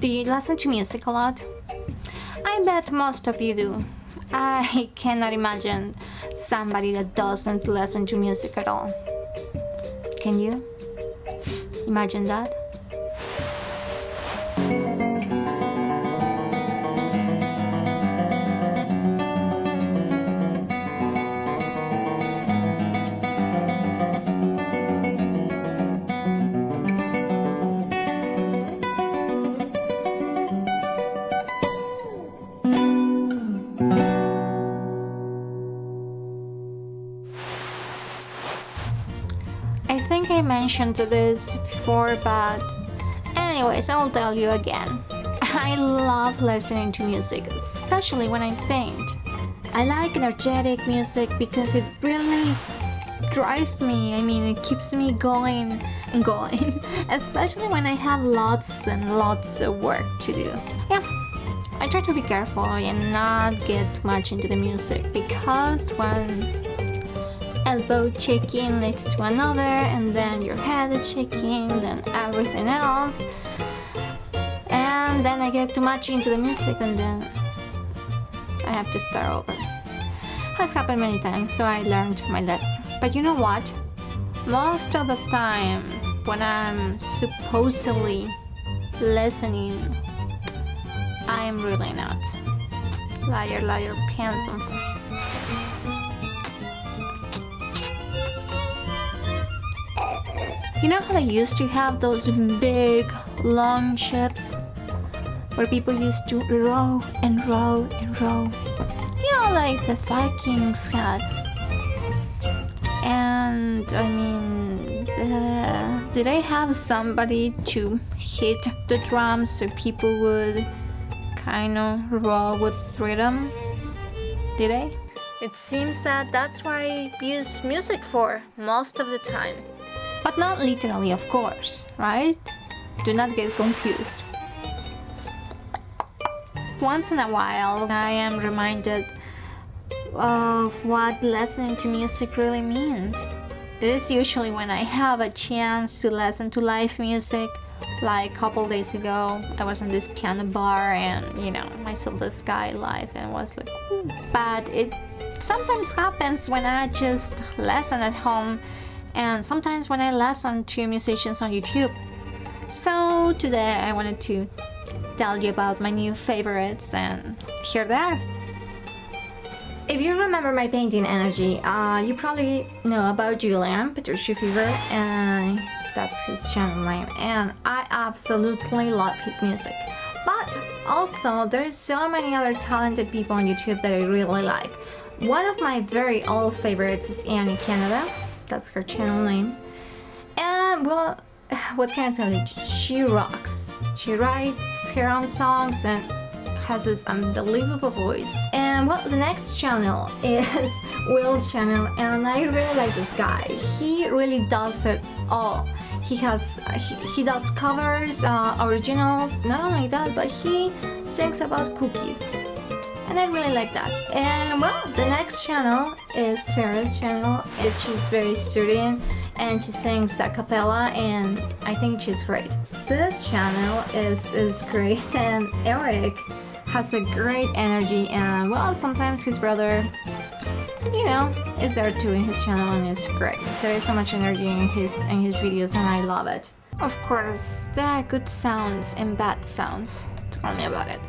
Do you listen to music a lot? I bet most of you do. I cannot imagine somebody that doesn't listen to music at all. Can you? Imagine that? I think I mentioned this before, but anyways, I'll tell you again. I love listening to music, especially when I paint. I like energetic music because it really drives me. It keeps me going and going, especially when I have lots and lots of work to do. Yeah, I try to be careful and not get too much into the music because one elbow shaking leads to another, and then your head is shaking, then everything else, and then I get too much into the music and then I have to start over. Has happened many times, so I learned my lesson. But you know what? Most of the time when I'm supposedly listening, I'm really not. Liar, liar, pants on fire. You know how they used to have those big, long ships where people used to row and row and row? You know, like the Vikings had. And did they have somebody to hit the drums so people would kind of row with rhythm? Did they? It seems that that's what I use music for most of the time. But not literally, of course, right? Do not get confused. Once in a while, I am reminded of what listening to music really means. It is usually when I have a chance to listen to live music. Like a couple days ago, I was in this piano bar and, I saw this guy live and was like, ooh. But it sometimes happens when I just listen at home, and sometimes when I listen to musicians on YouTube. So today I wanted to tell you about my new favorites, and here they are. If you remember my painting energy, you probably know about Julian Petrucci Fever, and that's his channel name, and I absolutely love his music. But also there is so many other talented people on YouTube that I really like. One of my very old favorites is AnnieCanada. That's her channel name. And well, what can I tell you? She rocks. She writes her own songs and has this unbelievable voice. And well, the next channel is Will's channel, and I really like this guy. He really does it all. He does covers, originals. Not only that, but he sings about cookies. And I really like that. And well, the next channel is Sara's channel. She's very sturdy and she sings a cappella, and I think she's great. This channel is great, and Eric has a great energy, and well, sometimes his brother, is there too in his channel, and it's great. There is so much energy in his videos, and I love it. Of course, there are good sounds and bad sounds. Tell me about it.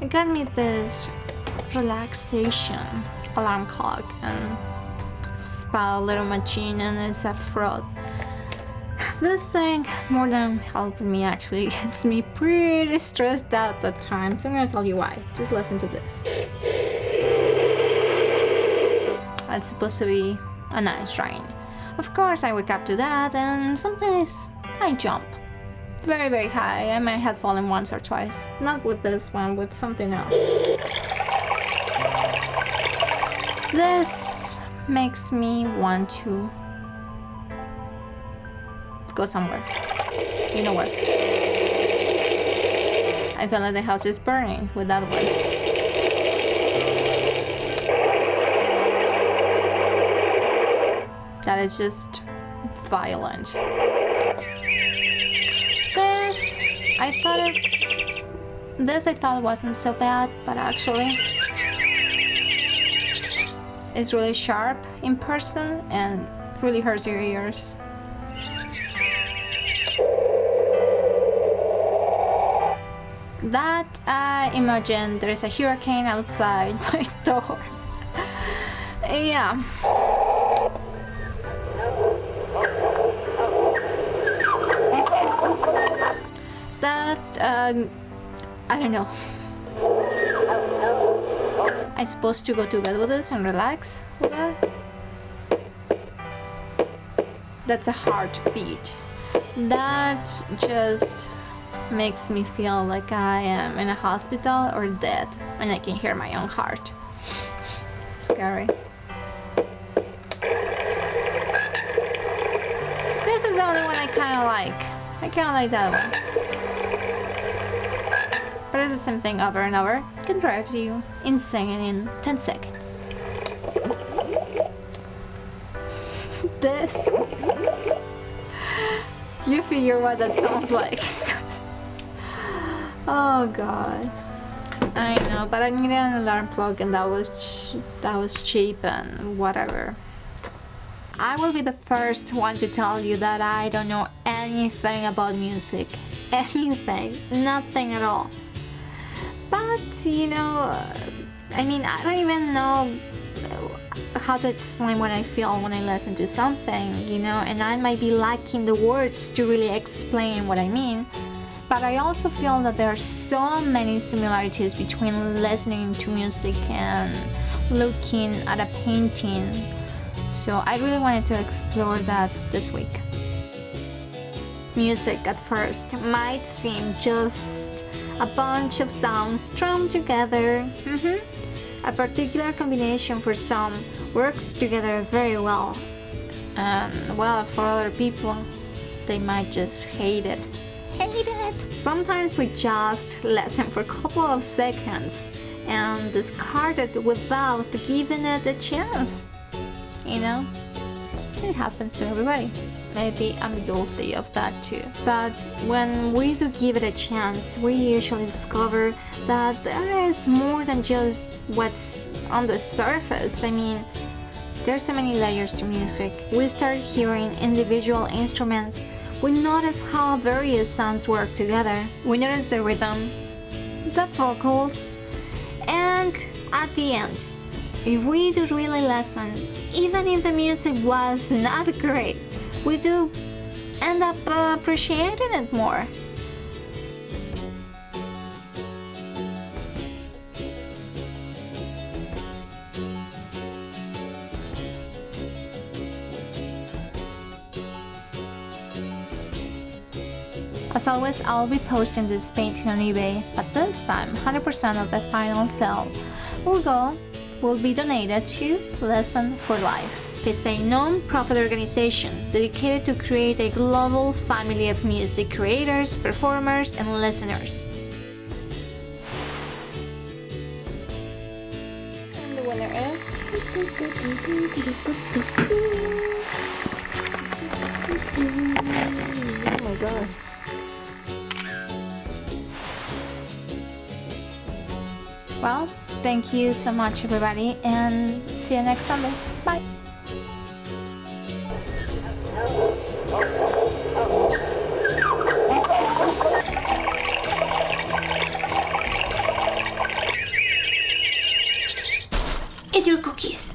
It got me this relaxation alarm clock, and spa little machine, and it's a fraud. This thing, more than helping me, actually gets me pretty stressed out at times. I'm gonna tell you why. Just listen to this. It's supposed to be a nice rain. Of course, I wake up to that, and sometimes I jump very, very high. I might have fallen once or twice. Not with this one, with something else. This makes me want to go somewhere. You know where? I feel like the house is burning with that one. That is just violent. This, I thought it This I thought wasn't so bad, but actually it's really sharp in person and really hurts your ears. That I imagine there is a hurricane outside my door. Yeah. That I don't know. I'm supposed to go to bed with this and relax with that. That's a heartbeat. That just makes me feel like I am in a hospital or dead, and I can hear my own heart. Scary. This is the only one I kind of like. I kind of like that one. But it's the same thing over and over. It can drive you insane in 10 seconds. This. You figure what that sounds like. Oh god. I know, but I needed an alarm plug and that was cheap and whatever. I will be the first one to tell you that I don't know anything about music. Anything. Nothing at all. But, you know, I mean, I don't even know how to explain what I feel when I listen to something, you know, and I might be lacking the words to really explain what I mean. But I also feel that there are so many similarities between listening to music and looking at a painting. So I really wanted to explore that this week. Music at first might seem just a bunch of sounds strung together. A particular combination for some works together very well. And well, for other people, they might just hate it. Sometimes we just listen for a couple of seconds and discard it without giving it a chance. You know, it happens to everybody. Maybe I'm guilty of that too. But when we do give it a chance, we usually discover that there is more than just what's on the surface. I mean, there's so many layers to music. We start hearing individual instruments. We notice how various sounds work together. We notice the rhythm, the vocals, and at the end, if we do really listen, even if the music was not great, we do end up appreciating it more. As always, I'll be posting this painting on eBay, but this time 100% of the final sale will be donated to Listen for Life. It's a non-profit organization dedicated to create a global family of music creators, performers, and listeners. And the winner is... Oh my god. Well, thank you so much everybody, and see you next Sunday. Bye! Eat your cookies!